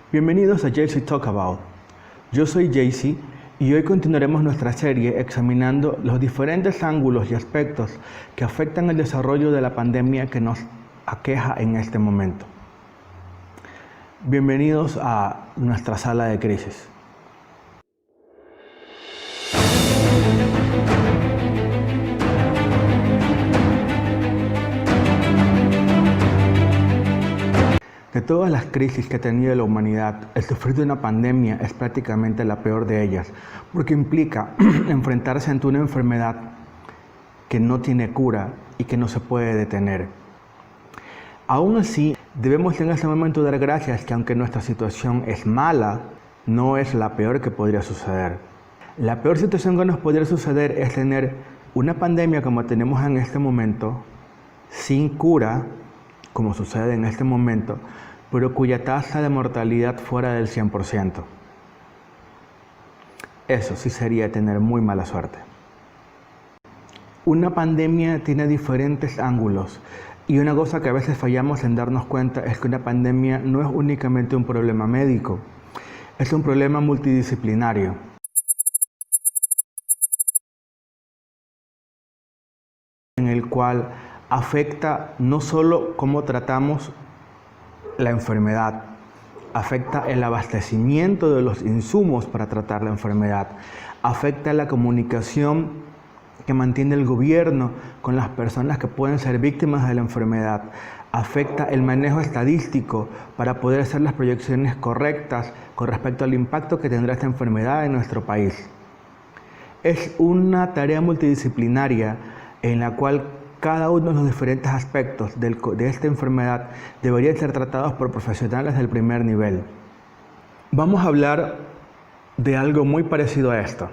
Bienvenidos a JC Talk About. Yo soy JC y hoy continuaremos nuestra serie examinando los diferentes ángulos y aspectos que afectan el desarrollo de la pandemia que nos aqueja en este momento. Bienvenidos a nuestra sala de crisis. De todas las crisis que ha tenido la humanidad, el sufrir de una pandemia es prácticamente la peor de ellas, porque implica enfrentarse ante una enfermedad que no tiene cura y que no se puede detener. Aún así, debemos en este momento dar gracias que aunque nuestra situación es mala, no es la peor que podría suceder. La peor situación que nos podría suceder es tener una pandemia como tenemos en este momento, sin cura, como sucede en este momento, pero cuya tasa de mortalidad fuera del 100%. Eso sí sería tener muy mala suerte. Una pandemia tiene diferentes ángulos y una cosa que a veces fallamos en darnos cuenta es que una pandemia no es únicamente un problema médico, es un problema multidisciplinario. En el cual afecta no solo cómo tratamos la enfermedad, afecta el abastecimiento de los insumos para tratar la enfermedad, afecta la comunicación que mantiene el gobierno con las personas que pueden ser víctimas de la enfermedad, afecta el manejo estadístico para poder hacer las proyecciones correctas con respecto al impacto que tendrá esta enfermedad en nuestro país. Es una tarea multidisciplinaria en la cual cada uno de los diferentes aspectos de esta enfermedad deberían ser tratados por profesionales del primer nivel. Vamos a hablar de algo muy parecido a esto.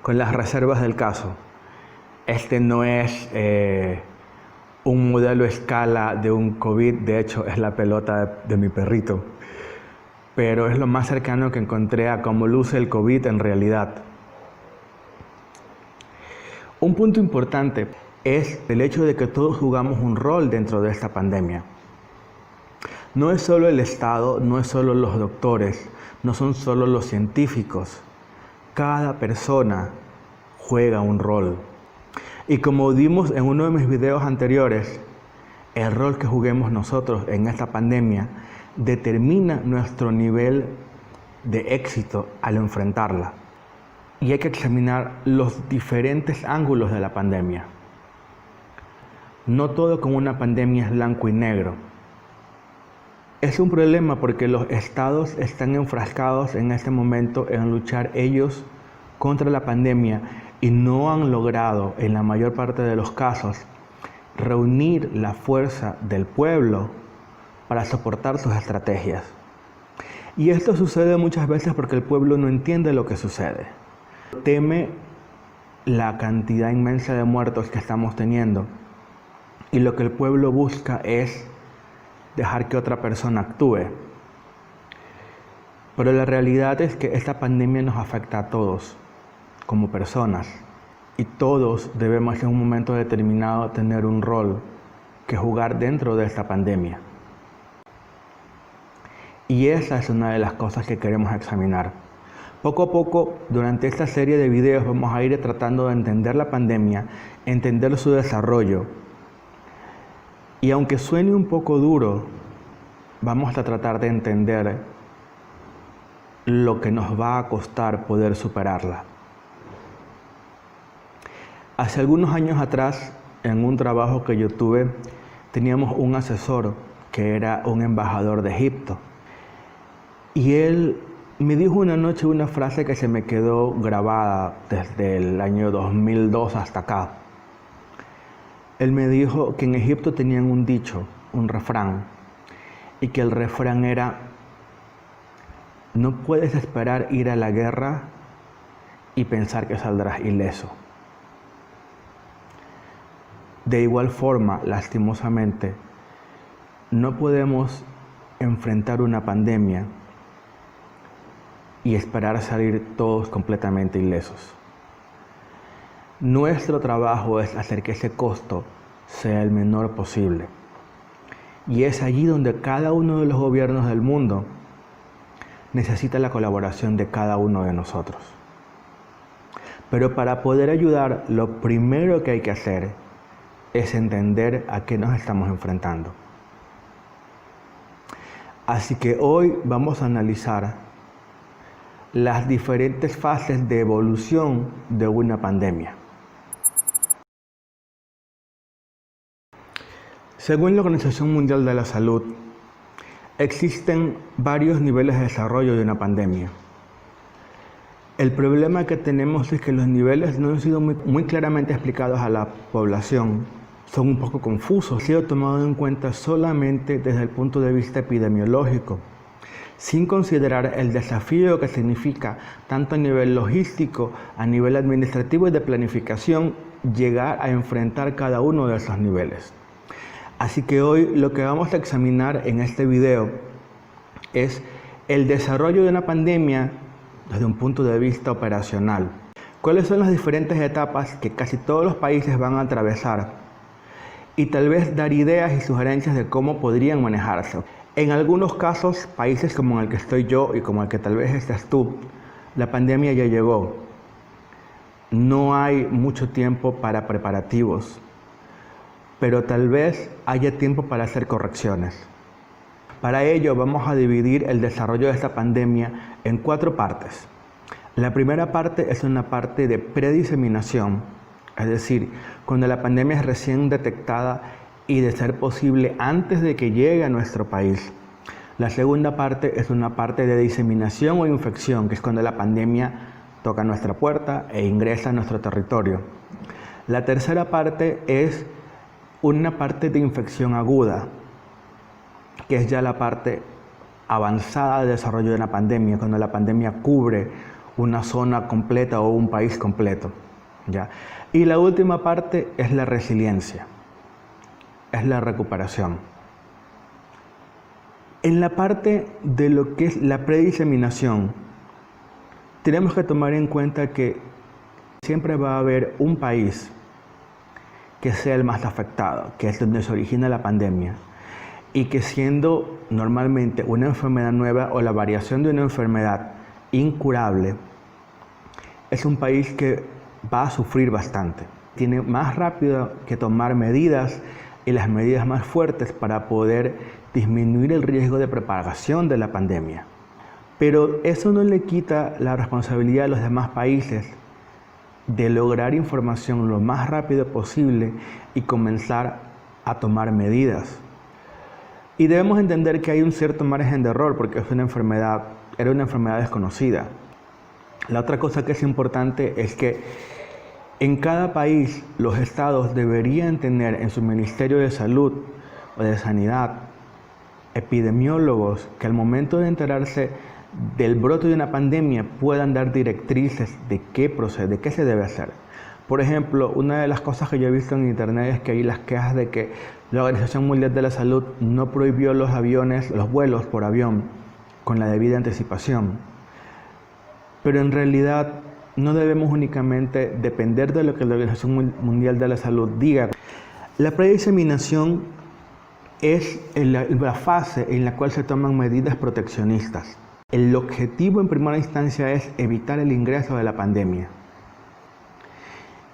Con las reservas del caso. Este no es un modelo a escala de un COVID, de hecho es la pelota de mi perrito. Pero es lo más cercano que encontré a cómo luce el COVID en realidad. Un punto importante es el hecho de que todos jugamos un rol dentro de esta pandemia. No es solo el Estado, no es solo los doctores, no son solo los científicos. Cada persona juega un rol. Y como vimos en uno de mis videos anteriores, el rol que juguemos nosotros en esta pandemia determina nuestro nivel de éxito al enfrentarla. Y hay que examinar los diferentes ángulos de la pandemia. No todo con una pandemia es blanco y negro. Es un problema porque los estados están enfrascados en este momento en luchar ellos contra la pandemia y no han logrado, en la mayor parte de los casos, reunir la fuerza del pueblo para soportar sus estrategias. Y esto sucede muchas veces porque el pueblo no entiende lo que sucede. Teme la cantidad inmensa de muertos que estamos teniendo. Y lo que el pueblo busca es dejar que otra persona actúe. Pero la realidad es que esta pandemia nos afecta a todos, como personas. Y todos debemos en un momento determinado tener un rol que jugar dentro de esta pandemia. Y esa es una de las cosas que queremos examinar. Poco a poco, durante esta serie de videos, vamos a ir tratando de entender la pandemia, entender su desarrollo. Y aunque suene un poco duro, vamos a tratar de entender lo que nos va a costar poder superarla. Hace algunos años atrás, en un trabajo que yo tuve, teníamos un asesor que era un embajador de Egipto. Y él me dijo una noche una frase que se me quedó grabada desde el año 2002 hasta acá. Él me dijo que en Egipto tenían un dicho, un refrán, y que el refrán era: no puedes esperar ir a la guerra y pensar que saldrás ileso. De igual forma, lastimosamente, no podemos enfrentar una pandemia y esperar salir todos completamente ilesos. Nuestro trabajo es hacer que ese costo sea el menor posible. Y es allí donde cada uno de los gobiernos del mundo necesita la colaboración de cada uno de nosotros. Pero para poder ayudar, lo primero que hay que hacer es entender a qué nos estamos enfrentando. Así que hoy vamos a analizar las diferentes fases de evolución de una pandemia. Según la Organización Mundial de la Salud, existen varios niveles de desarrollo de una pandemia. El problema que tenemos es que los niveles no han sido muy claramente explicados a la población. Son un poco confusos, han sido tomados en cuenta solamente desde el punto de vista epidemiológico, sin considerar el desafío que significa, tanto a nivel logístico, a nivel administrativo y de planificación, llegar a enfrentar cada uno de esos niveles. Así que hoy lo que vamos a examinar en este video es el desarrollo de una pandemia desde un punto de vista operacional. ¿Cuáles son las diferentes etapas que casi todos los países van a atravesar? Y tal vez dar ideas y sugerencias de cómo podrían manejarse. En algunos casos, países como en el que estoy yo y como el que tal vez estés tú, la pandemia ya llegó. No hay mucho tiempo para preparativos, pero tal vez haya tiempo para hacer correcciones. Para ello vamos a dividir el desarrollo de esta pandemia en 4 partes. La primera parte es una parte de prediseminación, es decir, cuando la pandemia es recién detectada y de ser posible antes de que llegue a nuestro país. La segunda parte es una parte de diseminación o infección, que es cuando la pandemia toca nuestra puerta e ingresa a nuestro territorio. La tercera parte es una parte de infección aguda, que es ya la parte avanzada de desarrollo de una pandemia, cuando la pandemia cubre una zona completa o un país completo, ¿ya? Y la última parte es la resiliencia, es la recuperación. En la parte de lo que es la prediseminación, tenemos que tomar en cuenta que siempre va a haber un país que sea el más afectado, que es donde se origina la pandemia, y que siendo normalmente una enfermedad nueva o la variación de una enfermedad incurable, es un país que va a sufrir bastante. Tiene más rápido que tomar medidas y las medidas más fuertes para poder disminuir el riesgo de propagación de la pandemia. Pero eso no le quita la responsabilidad a los demás países de lograr información lo más rápido posible y comenzar a tomar medidas. Y debemos entender que hay un cierto margen de error porque era una enfermedad desconocida. La otra cosa que es importante es que en cada país los estados deberían tener en su Ministerio de Salud o de Sanidad epidemiólogos que al momento de enterarse del brote de una pandemia puedan dar directrices de qué procede, de qué se debe hacer. Por ejemplo, una de las cosas que yo he visto en internet es que hay las quejas de que la Organización Mundial de la Salud no prohibió los vuelos por avión con la debida anticipación. Pero en realidad no debemos únicamente depender de lo que la Organización Mundial de la Salud diga. La prediseminación es la fase en la cual se toman medidas proteccionistas. El objetivo en primera instancia es evitar el ingreso de la pandemia.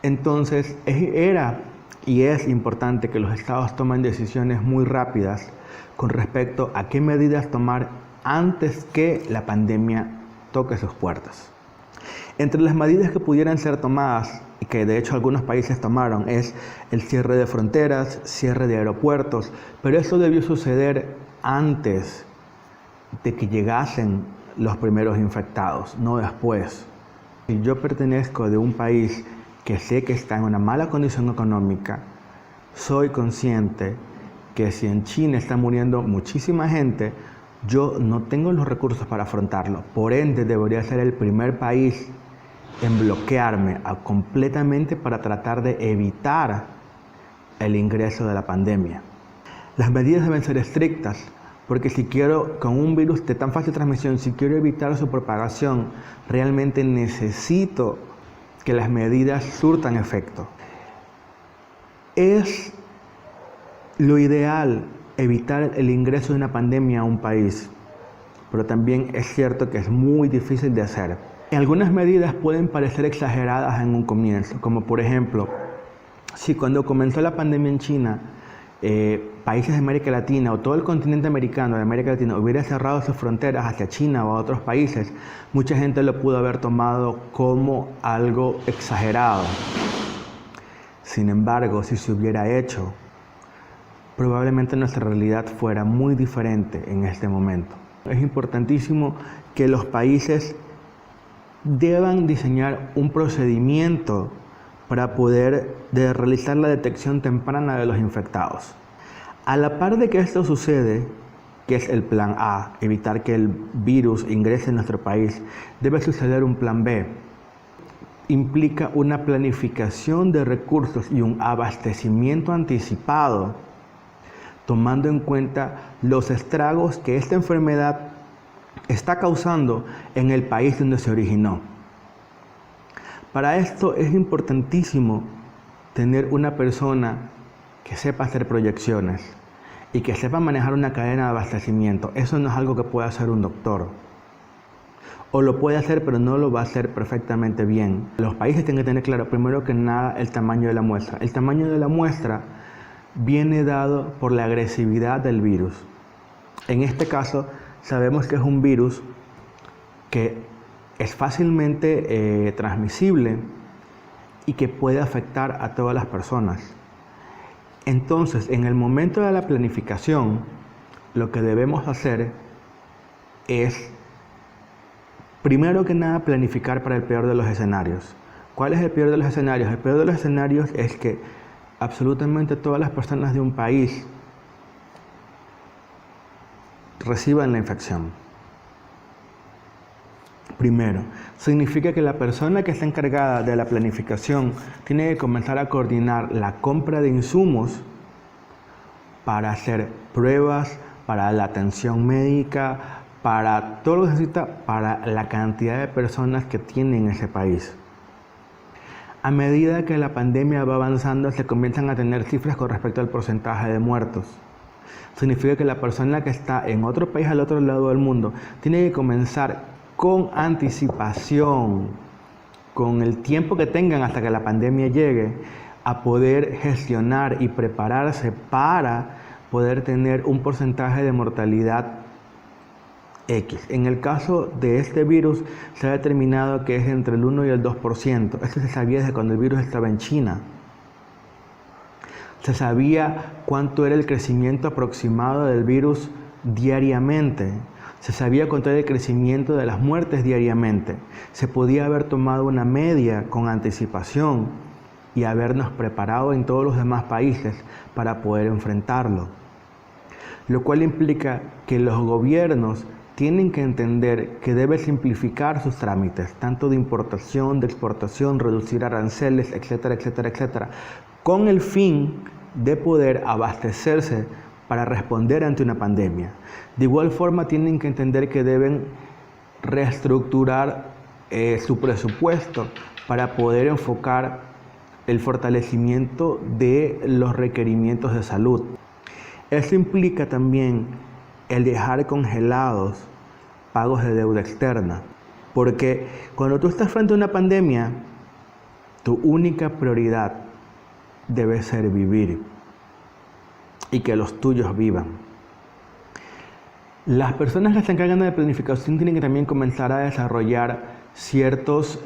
Entonces, era y es importante que los estados tomen decisiones muy rápidas con respecto a qué medidas tomar antes que la pandemia toque sus puertas. Entre las medidas que pudieran ser tomadas, y que de hecho algunos países tomaron, es el cierre de fronteras, cierre de aeropuertos, pero eso debió suceder antes de que llegasen los primeros infectados, no después. Si yo pertenezco de un país que sé que está en una mala condición económica, soy consciente que si en China está muriendo muchísima gente, yo no tengo los recursos para afrontarlo. Por ende, debería ser el primer país en bloquearme completamente para tratar de evitar el ingreso de la pandemia. Las medidas deben ser estrictas, porque si quiero, con un virus de tan fácil transmisión, si quiero evitar su propagación, realmente necesito que las medidas surtan efecto. Es lo ideal evitar el ingreso de una pandemia a un país, pero también es cierto que es muy difícil de hacer. Algunas medidas pueden parecer exageradas en un comienzo, como por ejemplo, si cuando comenzó la pandemia en China, países de América Latina o todo el continente americano de América Latina hubiera cerrado sus fronteras hacia China o a otros países, mucha gente lo pudo haber tomado como algo exagerado. Sin embargo, si se hubiera hecho, probablemente nuestra realidad fuera muy diferente en este momento. Es importantísimo que los países deban diseñar un procedimiento para poder realizar la detección temprana de los infectados. A la par de que esto sucede, que es el plan A, evitar que el virus ingrese en nuestro país, debe suceder un plan B. Implica una planificación de recursos y un abastecimiento anticipado, tomando en cuenta los estragos que esta enfermedad está causando en el país donde se originó. Para esto es importantísimo tener una persona que sepa hacer proyecciones y que sepa manejar una cadena de abastecimiento. Eso no es algo que pueda hacer un doctor. O lo puede hacer, pero no lo va a hacer perfectamente bien. Los países tienen que tener claro, primero que nada, el tamaño de la muestra. El tamaño de la muestra viene dado por la agresividad del virus. En este caso, sabemos que es un virus que es fácilmente transmisible y que puede afectar a todas las personas. Entonces, en el momento de la planificación, lo que debemos hacer es, primero que nada, planificar para el peor de los escenarios. ¿Cuál es el peor de los escenarios? El peor de los escenarios es que absolutamente todas las personas de un país reciban la infección. Primero, significa que la persona que está encargada de la planificación tiene que comenzar a coordinar la compra de insumos para hacer pruebas, para la atención médica, para todo lo que necesita para la cantidad de personas que tiene en ese país. A medida que la pandemia va avanzando, se comienzan a tener cifras con respecto al porcentaje de muertos. Significa que la persona que está en otro país al otro lado del mundo tiene que comenzar con anticipación, con el tiempo que tengan hasta que la pandemia llegue, a poder gestionar y prepararse para poder tener un porcentaje de mortalidad X. En el caso de este virus se ha determinado que es entre el 1 y el 2%. Esto se sabía desde cuando el virus estaba en China. Se sabía cuánto era el crecimiento aproximado del virus diariamente. Se sabía cuánto era el crecimiento de las muertes diariamente. Se podía haber tomado una media con anticipación y habernos preparado en todos los demás países para poder enfrentarlo. Lo cual implica que los gobiernos tienen que entender que deben simplificar sus trámites, tanto de importación, de exportación, reducir aranceles, etcétera, etcétera, etcétera, con el fin de poder abastecerse para responder ante una pandemia. De igual forma, tienen que entender que deben reestructurar su presupuesto para poder enfocar el fortalecimiento de los requerimientos de salud. Esto implica también el dejar congelados pagos de deuda externa, porque cuando tú estás frente a una pandemia, tu única prioridad debe ser vivir y que los tuyos vivan. Las personas que se encargan de la planificación tienen que también comenzar a desarrollar ciertos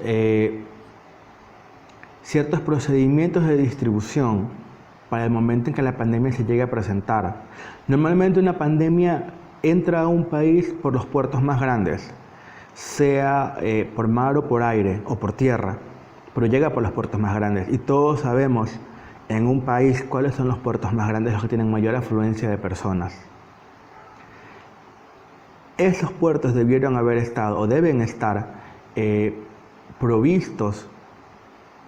procedimientos de distribución para el momento en que la pandemia se llegue a presentar. Normalmente una pandemia entra a un país por los puertos más grandes, sea por mar o por aire o por tierra, pero llega por los puertos más grandes. Y todos sabemos en un país cuáles son los puertos más grandes, los que tienen mayor afluencia de personas. Esos puertos debieron haber estado o deben estar provistos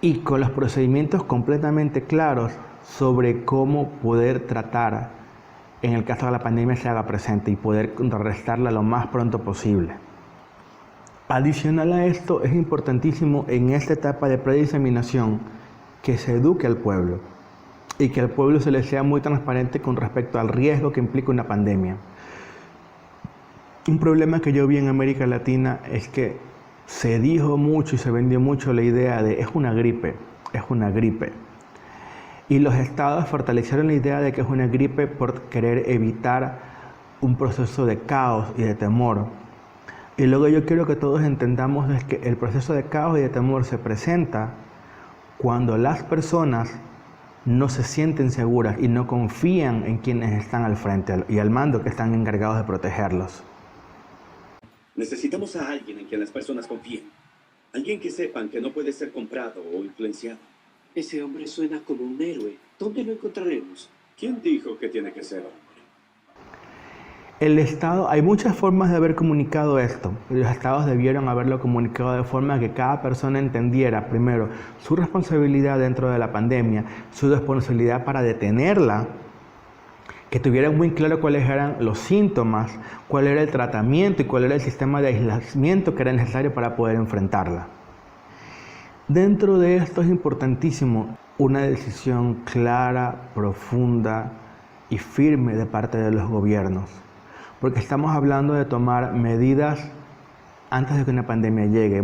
y con los procedimientos completamente claros sobre cómo poder tratar en el caso de la pandemia se haga presente y poder contrarrestarla lo más pronto posible. Adicional a esto, es importantísimo en esta etapa de prediseminación que se eduque al pueblo y que al pueblo se le sea muy transparente con respecto al riesgo que implica una pandemia. Un problema que yo vi en América Latina es que se dijo mucho y se vendió mucho la idea de es una gripe. Y los estados fortalecieron la idea de que es una gripe por querer evitar un proceso de caos y de temor. Y luego yo quiero que todos entendamos es que el proceso de caos y de temor se presenta cuando las personas no se sienten seguras y no confían en quienes están al frente y al mando que están encargados de protegerlos. Necesitamos a alguien en quien las personas confíen. Alguien que sepan que no puede ser comprado o influenciado. Ese hombre suena como un héroe. ¿Dónde lo encontraremos? ¿Quién dijo que tiene que ser hombre? El Estado, hay muchas formas de haber comunicado esto. Los Estados debieron haberlo comunicado de forma que cada persona entendiera, primero, su responsabilidad dentro de la pandemia, su responsabilidad para detenerla, que tuvieran muy claro cuáles eran los síntomas, cuál era el tratamiento y cuál era el sistema de aislamiento que era necesario para poder enfrentarla. Dentro de esto es importantísimo una decisión clara, profunda y firme de parte de los gobiernos. Porque estamos hablando de tomar medidas antes de que una pandemia llegue.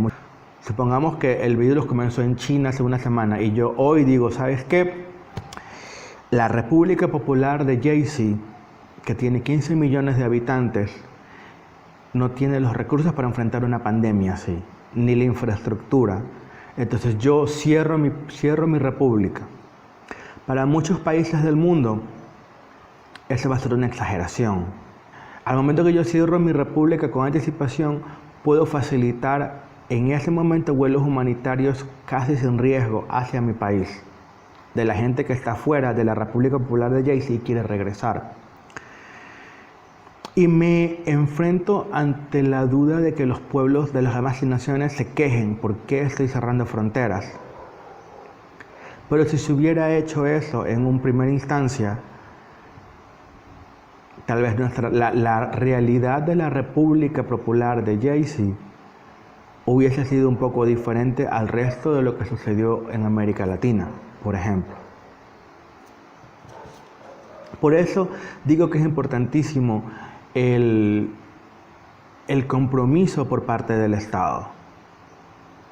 Supongamos que el virus comenzó en China hace una semana y yo hoy digo, ¿sabes qué? La República Popular de Jaycee, que tiene 15 millones de habitantes, no tiene los recursos para enfrentar una pandemia así, ni la infraestructura. Entonces yo cierro mi república. Para muchos países del mundo, eso va a ser una exageración. Al momento que yo cierro mi república con anticipación, puedo facilitar en ese momento vuelos humanitarios casi sin riesgo hacia mi país, de la gente que está fuera de la República Popular de Jaycee y quiere regresar. Y me enfrento ante la duda de que los pueblos de las demás naciones se quejen, ¿por qué estoy cerrando fronteras? Pero si se hubiera hecho eso en una primera instancia, tal vez la realidad de la República Popular de Jaycee hubiese sido un poco diferente al resto de lo que sucedió en América Latina, por ejemplo. Por eso digo que es importantísimo el compromiso por parte del Estado,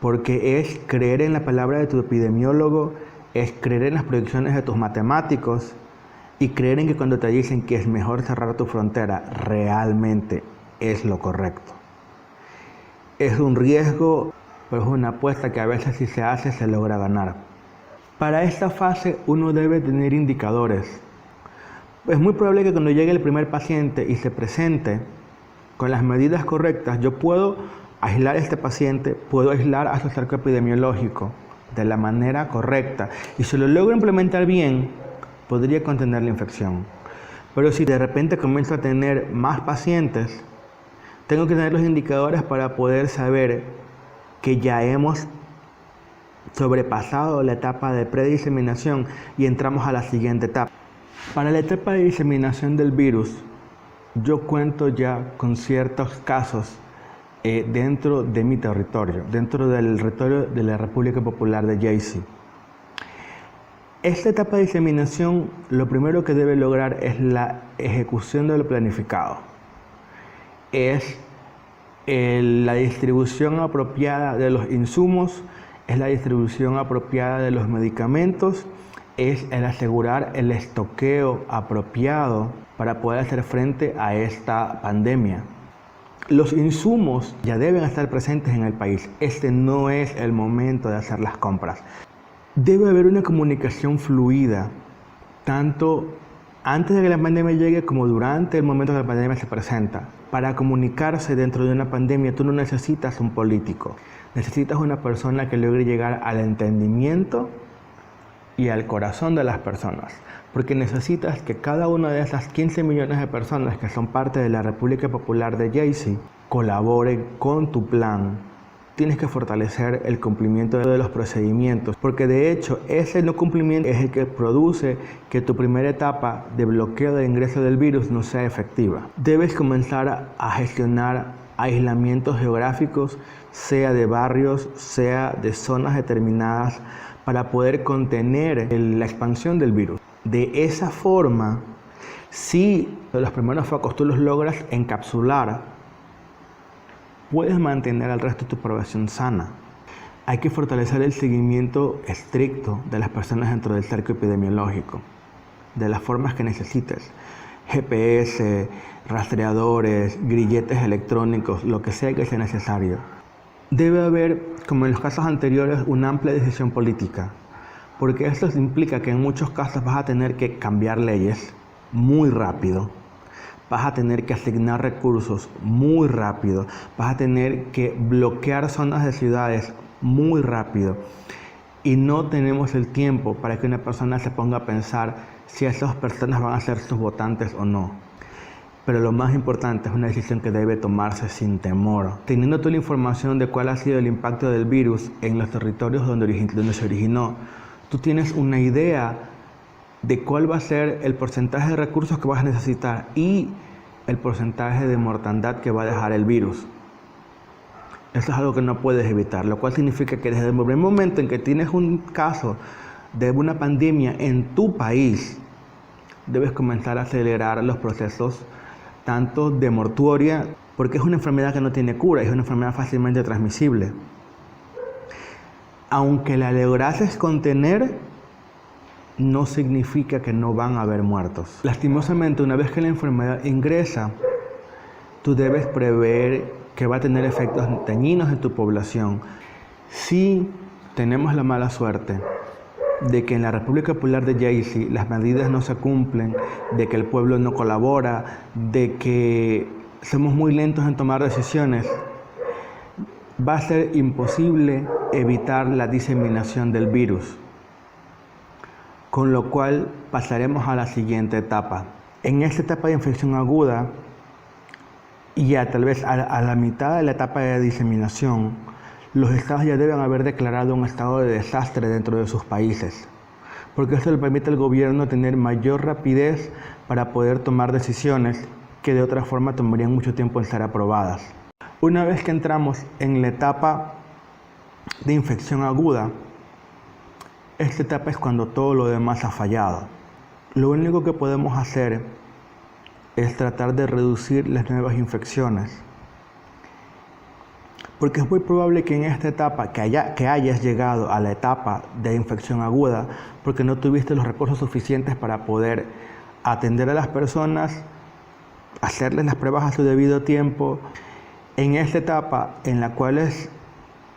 porque es creer en la palabra de tu epidemiólogo, es creer en las proyecciones de tus matemáticos, y creer en que cuando te dicen que es mejor cerrar tu frontera, realmente es lo correcto. Es un riesgo, pero es una apuesta que a veces si se hace, se logra ganar. Para esta fase uno debe tener indicadores. Es muy probable que cuando llegue el primer paciente y se presente con las medidas correctas, yo puedo aislar a este paciente, puedo aislar a su cerco epidemiológico de la manera correcta. Y si lo logro implementar bien, podría contener la infección. Pero si de repente comienzo a tener más pacientes, tengo que tener los indicadores para poder saber que ya hemos sobrepasado la etapa de prediseminación y entramos a la siguiente etapa. Para la etapa de diseminación del virus, yo cuento ya con ciertos casos dentro de mi territorio, dentro del territorio de la República Popular de Jaycee. Esta etapa de diseminación, lo primero que debe lograr es la ejecución de lo planificado. Es la distribución apropiada de los insumos, es la distribución apropiada de los medicamentos, es el asegurar el estoqueo apropiado para poder hacer frente a esta pandemia. Los insumos ya deben estar presentes en el país. Este no es el momento de hacer las compras. Debe haber una comunicación fluida, tanto antes de que la pandemia llegue como durante el momento que la pandemia se presenta. Para comunicarse dentro de una pandemia, tú no necesitas un político. Necesitas una persona que logre llegar al entendimiento y al corazón de las personas. Porque necesitas que cada una de esas 15 millones de personas que son parte de la República Popular de Jaycee colaboren con tu plan tienes que fortalecer el cumplimiento de los procedimientos, porque de hecho ese no cumplimiento es el que produce que tu primera etapa de bloqueo del ingreso del virus no sea efectiva. Debes comenzar a gestionar aislamientos geográficos, sea de barrios, sea de zonas determinadas, para poder contener la expansión del virus. De esa forma, si los primeros focos tú los logras encapsular, puedes mantener al resto de tu población sana. Hay que fortalecer el seguimiento estricto de las personas dentro del cerco epidemiológico, de las formas que necesites. GPS, rastreadores, grilletes electrónicos, lo que sea necesario. Debe haber, como en los casos anteriores, una amplia decisión política, porque esto implica que en muchos casos vas a tener que cambiar leyes muy rápido. Vas a tener que asignar recursos muy rápido, vas a tener que bloquear zonas de ciudades muy rápido y no tenemos el tiempo para que una persona se ponga a pensar si esas personas van a ser sus votantes o no. Pero lo más importante es una decisión que debe tomarse sin temor. Teniendo toda la información de cuál ha sido el impacto del virus en los territorios donde se originó, tú tienes una idea de cuál va a ser el porcentaje de recursos que vas a necesitar y el porcentaje de mortandad que va a dejar el virus. Eso es algo que no puedes evitar, lo cual significa que desde el primer momento en que tienes un caso de una pandemia en tu país, debes comenzar a acelerar los procesos tanto de mortuoria, porque es una enfermedad que no tiene cura, es una enfermedad fácilmente transmisible. Aunque la lograses contener, no significa que no van a haber muertos. Lastimosamente, una vez que la enfermedad ingresa, tú debes prever que va a tener efectos dañinos en tu población. Si tenemos la mala suerte de que en la República Popular de Jaycee las medidas no se cumplen, de que el pueblo no colabora, de que somos muy lentos en tomar decisiones, va a ser imposible evitar la diseminación del virus. Con lo cual pasaremos a la siguiente etapa. En esta etapa de infección aguda, y tal vez a la mitad de la etapa de diseminación, los estados ya deben haber declarado un estado de desastre dentro de sus países, porque esto le permite al gobierno tener mayor rapidez para poder tomar decisiones que de otra forma tomarían mucho tiempo en ser aprobadas. Una vez que entramos en la etapa de infección aguda, esta etapa es cuando todo lo demás ha fallado. Lo único que podemos hacer es tratar de reducir las nuevas infecciones. Porque es muy probable que en esta etapa, que hayas llegado a la etapa de infección aguda, porque no tuviste los recursos suficientes para poder atender a las personas, hacerles las pruebas a su debido tiempo. En esta etapa, en la cual es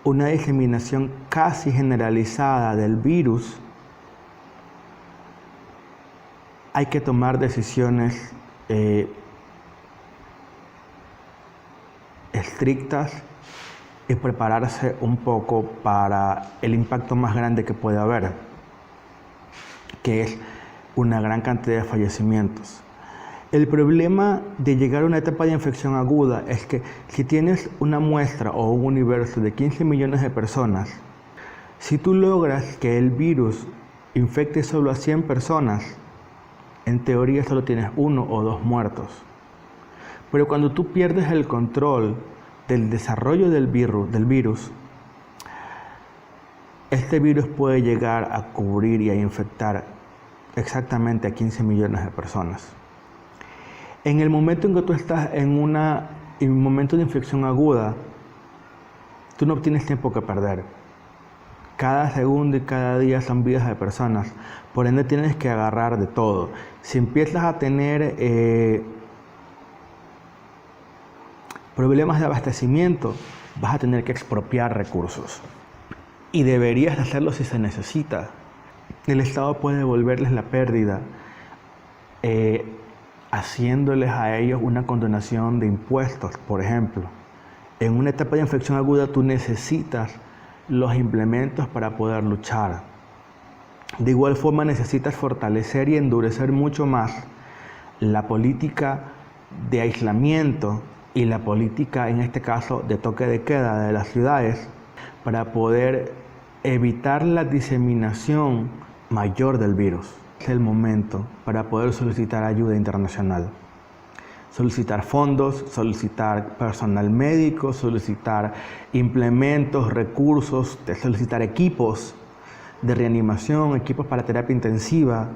una diseminación casi generalizada del virus, hay que tomar decisiones estrictas y prepararse un poco para el impacto más grande que puede haber, que es una gran cantidad de fallecimientos. El problema de llegar a una etapa de infección aguda es que si tienes una muestra o un universo de 15 millones de personas, si tú logras que el virus infecte solo a 100 personas, en teoría solo tienes 1 o 2 muertos. Pero cuando tú pierdes el control del desarrollo del virus, este virus puede llegar a cubrir y a infectar exactamente a 15 millones de personas. En el momento en que tú estás en un momento de infección aguda, tú no tienes tiempo que perder. Cada segundo y cada día son vidas de personas, por ende tienes que agarrar de todo. Si empiezas a tener problemas de abastecimiento, vas a tener que expropiar recursos. Y deberías hacerlo si se necesita. El Estado puede devolverles la pérdida, haciéndoles a ellos una condonación de impuestos, por ejemplo. En una etapa de infección aguda tú necesitas los implementos para poder luchar. De igual forma necesitas fortalecer y endurecer mucho más la política de aislamiento y la política, en este caso de toque de queda de las ciudades, para poder evitar la diseminación mayor del virus. Es el momento para poder solicitar ayuda internacional. Solicitar fondos, solicitar personal médico, solicitar implementos, recursos, solicitar equipos de reanimación, equipos para terapia intensiva.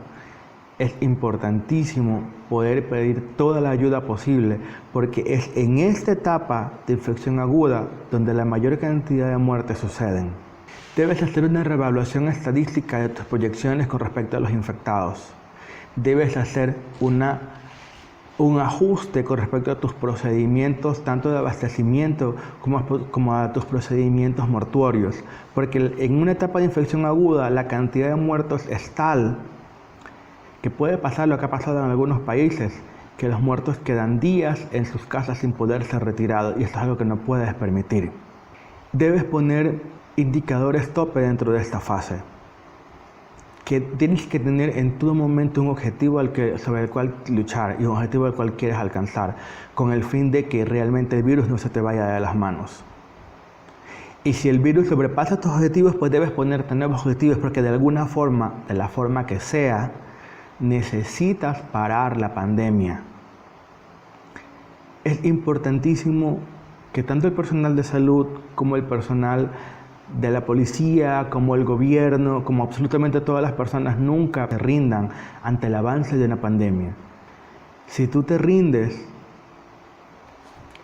Es importantísimo poder pedir toda la ayuda posible porque es en esta etapa de infección aguda donde la mayor cantidad de muertes suceden. Debes hacer una reevaluación estadística de tus proyecciones con respecto a los infectados. Debes hacer un ajuste con respecto a tus procedimientos, tanto de abastecimiento como a tus procedimientos mortuorios, porque en una etapa de infección aguda la cantidad de muertos es tal que puede pasar lo que ha pasado en algunos países, que los muertos quedan días en sus casas sin poder ser retirados, y esto es algo que no puedes permitir. Debes poner indicadores tope dentro de esta fase, que tienes que tener en todo momento un objetivo sobre el cual luchar y un objetivo al cual quieres alcanzar, con el fin de que realmente el virus no se te vaya de las manos. Y si el virus sobrepasa estos objetivos, pues debes ponerte nuevos objetivos, porque de alguna forma, de la forma que sea, necesitas parar la pandemia. Es importantísimo que tanto el personal de salud como el personal de la policía, como el gobierno, como absolutamente todas las personas nunca se rindan ante el avance de una pandemia. Si tú te rindes,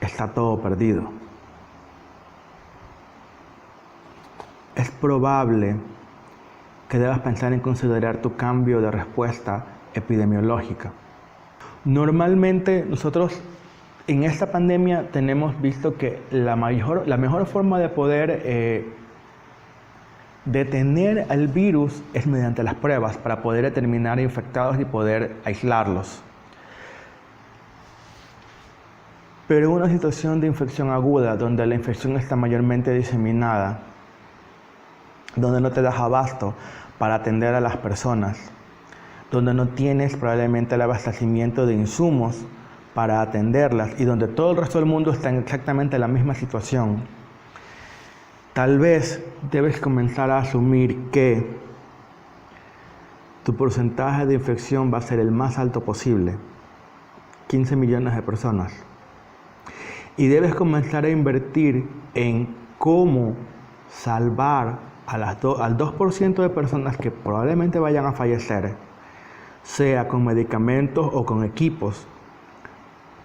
está todo perdido. Es probable que debas pensar en considerar tu cambio de respuesta epidemiológica. Normalmente nosotros en esta pandemia tenemos visto que la mejor forma de poder detener al virus es mediante las pruebas para poder determinar infectados y poder aislarlos. Pero en una situación de infección aguda, donde la infección está mayormente diseminada, donde no te das abasto para atender a las personas, donde no tienes probablemente el abastecimiento de insumos para atenderlas y donde todo el resto del mundo está en exactamente la misma situación, tal vez debes comenzar a asumir que tu porcentaje de infección va a ser el más alto posible, 15 millones de personas. Y debes comenzar a invertir en cómo salvar al 2% de personas que probablemente vayan a fallecer, sea con medicamentos o con equipos,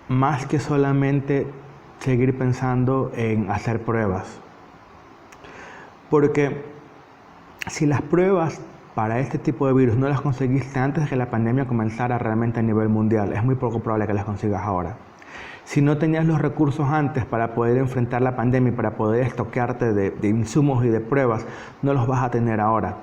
más que solamente seguir pensando en hacer pruebas. Porque si las pruebas para este tipo de virus no las conseguiste antes de que la pandemia comenzara realmente a nivel mundial, es muy poco probable que las consigas ahora. Si no tenías los recursos antes para poder enfrentar la pandemia y para poder estoquearte de insumos y de pruebas, no los vas a tener ahora.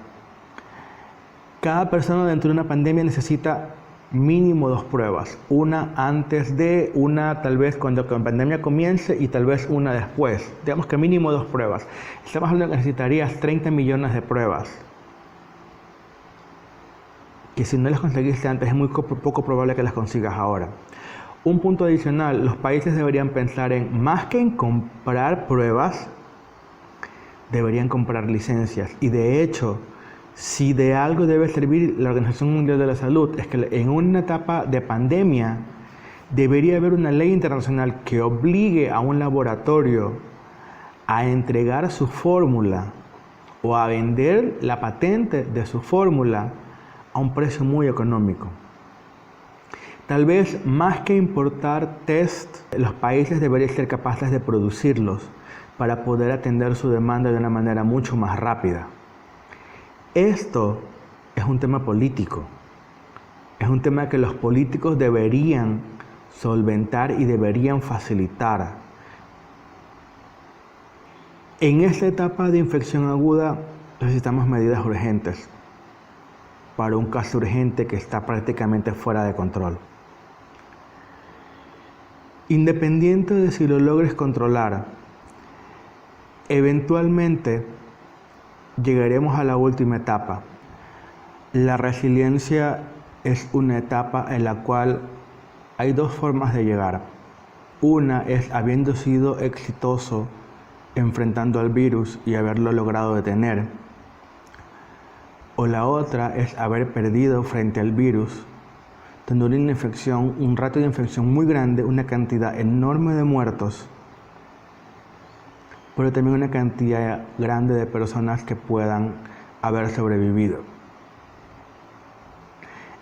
Cada persona dentro de una pandemia necesita mínimo 2 pruebas. Una antes de, una tal vez cuando la pandemia comience y tal vez una después. Digamos que mínimo 2 pruebas. Estamos hablando que necesitarías 30 millones de pruebas. Que si no las conseguiste antes es muy poco probable que las consigas ahora. Un punto adicional, los países deberían pensar en, más que en comprar pruebas, deberían comprar licencias. Y de hecho, si de algo debe servir la Organización Mundial de la Salud, es que en una etapa de pandemia debería haber una ley internacional que obligue a un laboratorio a entregar su fórmula o a vender la patente de su fórmula a un precio muy económico. Tal vez más que importar test, los países deberían ser capaces de producirlos para poder atender su demanda de una manera mucho más rápida. Esto es un tema político, es un tema que los políticos deberían solventar y deberían facilitar. En esta etapa de infección aguda necesitamos medidas urgentes para un caso urgente que está prácticamente fuera de control. Independiente de si lo logres controlar, eventualmente llegaremos a la última etapa. La resiliencia es una etapa en la cual hay 2 formas de llegar. Una es habiendo sido exitoso enfrentando al virus y haberlo logrado detener. O la otra es haber perdido frente al virus, tener una infección, un ratio de infección muy grande, una cantidad enorme de muertos, pero también una cantidad grande de personas que puedan haber sobrevivido.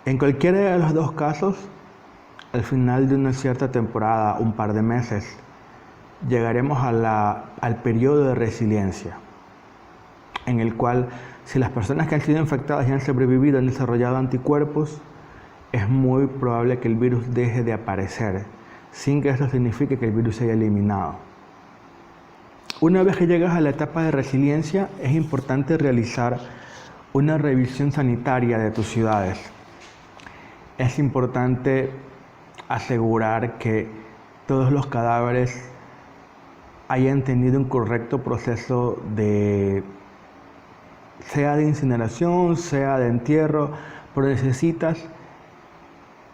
En cualquiera de los dos casos, al final de una cierta temporada, un par de meses, llegaremos al periodo de resiliencia, en el cual si las personas que han sido infectadas y han sobrevivido han desarrollado anticuerpos, es muy probable que el virus deje de aparecer, sin que eso signifique que el virus se haya eliminado. Una vez que llegas a la etapa de resiliencia, es importante realizar una revisión sanitaria de tus ciudades. Es importante asegurar que todos los cadáveres hayan tenido un correcto proceso sea de incineración, sea de entierro, pero necesitas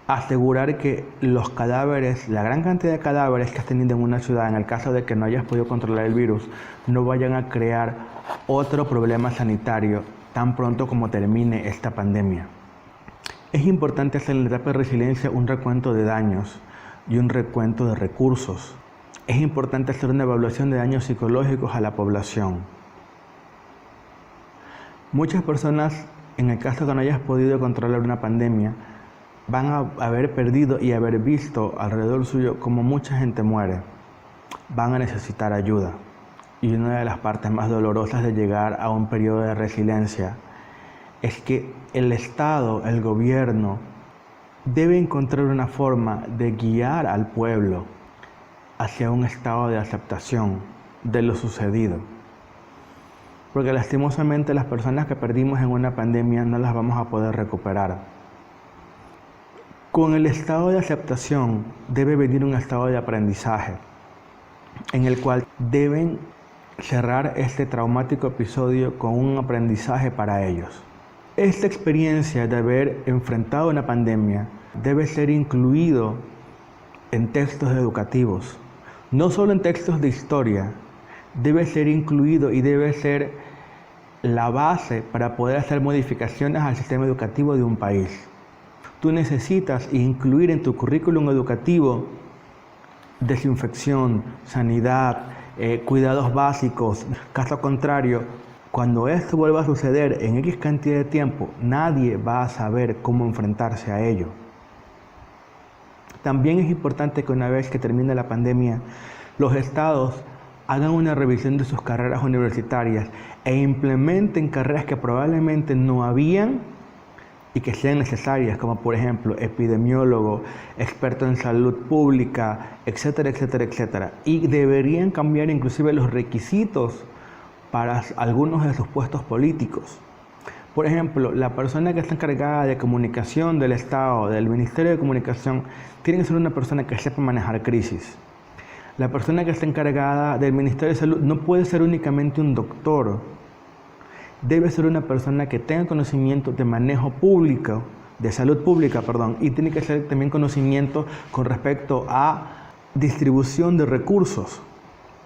asegurar que los cadáveres, la gran cantidad de cadáveres que has tenido en una ciudad, en el caso de que no hayas podido controlar el virus, no vayan a crear otro problema sanitario tan pronto como termine esta pandemia. Es importante hacer en la etapa de resiliencia un recuento de daños y un recuento de recursos. Es importante hacer una evaluación de daños psicológicos a la población. Muchas personas, en el caso de que no hayas podido controlar una pandemia, van a haber perdido y haber visto alrededor suyo como mucha gente muere. Van a necesitar ayuda. Y una de las partes más dolorosas de llegar a un periodo de resiliencia es que el Estado, el gobierno, debe encontrar una forma de guiar al pueblo hacia un estado de aceptación de lo sucedido. Porque lastimosamente las personas que perdimos en una pandemia no las vamos a poder recuperar. Con el estado de aceptación debe venir un estado de aprendizaje, en el cual deben cerrar este traumático episodio con un aprendizaje para ellos. Esta experiencia de haber enfrentado una pandemia debe ser incluido en textos educativos, no solo en textos de historia, debe ser incluido y debe ser la base para poder hacer modificaciones al sistema educativo de un país. Tú necesitas incluir en tu currículum educativo desinfección, sanidad, cuidados básicos. Caso contrario, cuando esto vuelva a suceder en X cantidad de tiempo, nadie va a saber cómo enfrentarse a ello. También es importante que una vez que termine la pandemia, los estados hagan una revisión de sus carreras universitarias e implementen carreras que probablemente no habían y que sean necesarias, como por ejemplo epidemiólogo, experto en salud pública, etcétera, etcétera, etcétera. Y deberían cambiar inclusive los requisitos para algunos de sus puestos políticos. Por ejemplo, la persona que está encargada de comunicación del Estado, del Ministerio de Comunicación, tiene que ser una persona que sepa manejar crisis. La persona que está encargada del Ministerio de Salud no puede ser únicamente un doctor. Debe ser una persona que tenga conocimiento de manejo público, de salud pública, y tiene que ser también conocimiento con respecto a distribución de recursos,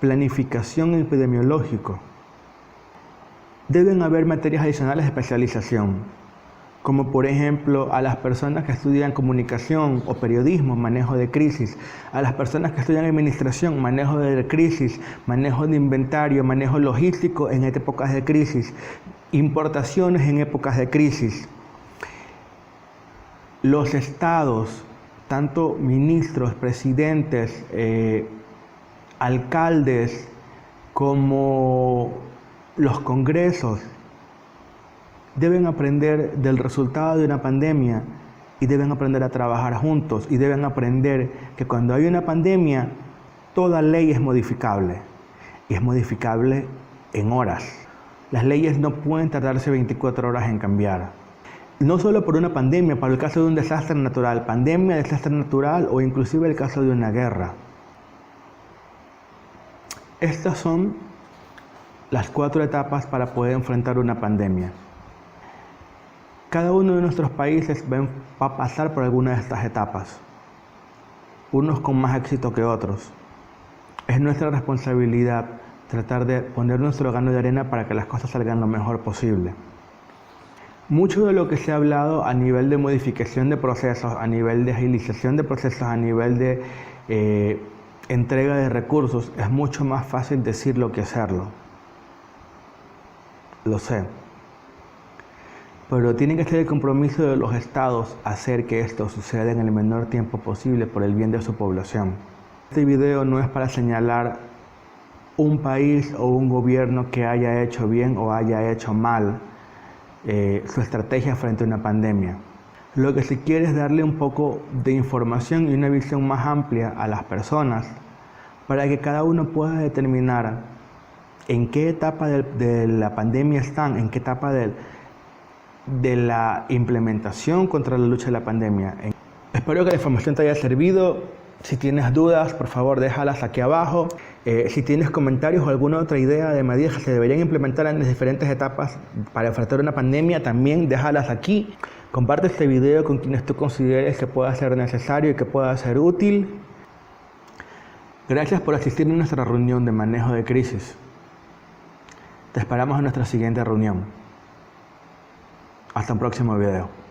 planificación epidemiológico. Deben haber materias adicionales de especialización, como por ejemplo a las personas que estudian comunicación o periodismo, manejo de crisis, a las personas que estudian administración, manejo de crisis, manejo de inventario, manejo logístico en épocas de crisis, importaciones en épocas de crisis. Los estados, tanto ministros, presidentes, alcaldes, como los congresos, deben aprender del resultado de una pandemia y deben aprender a trabajar juntos y deben aprender que cuando hay una pandemia, toda ley es modificable y es modificable en horas. Las leyes no pueden tardarse 24 horas en cambiar. No solo por una pandemia, para el caso de un desastre natural, pandemia, desastre natural o inclusive el caso de una guerra. Estas son las 4 etapas para poder enfrentar una pandemia. Cada uno de nuestros países va a pasar por alguna de estas etapas. unos con más éxito que otros. Es nuestra responsabilidad tratar de poner nuestro grano de arena para que las cosas salgan lo mejor posible. Mucho de lo que se ha hablado a nivel de modificación de procesos, a nivel de agilización de procesos, a nivel de entrega de recursos, es mucho más fácil decirlo que hacerlo. Lo sé. Pero tiene que ser el compromiso de los estados hacer que esto suceda en el menor tiempo posible por el bien de su población. Este video no es para señalar un país o un gobierno que haya hecho bien o haya hecho mal su estrategia frente a una pandemia. Lo que se quiere es darle un poco de información y una visión más amplia a las personas para que cada uno pueda determinar en qué etapa de la pandemia están, en qué etapa de la implementación contra la lucha de la pandemia. Espero que la información te haya servido. Si tienes dudas, por favor déjalas aquí abajo. Si tienes comentarios o alguna otra idea de medidas que se deberían implementar en las diferentes etapas para enfrentar una pandemia, también déjalas aquí. Comparte este video con quienes tú consideres que pueda ser necesario y que pueda ser útil. Gracias por asistir a nuestra reunión de manejo de crisis. Te esperamos en nuestra siguiente reunión. Hasta un próximo video.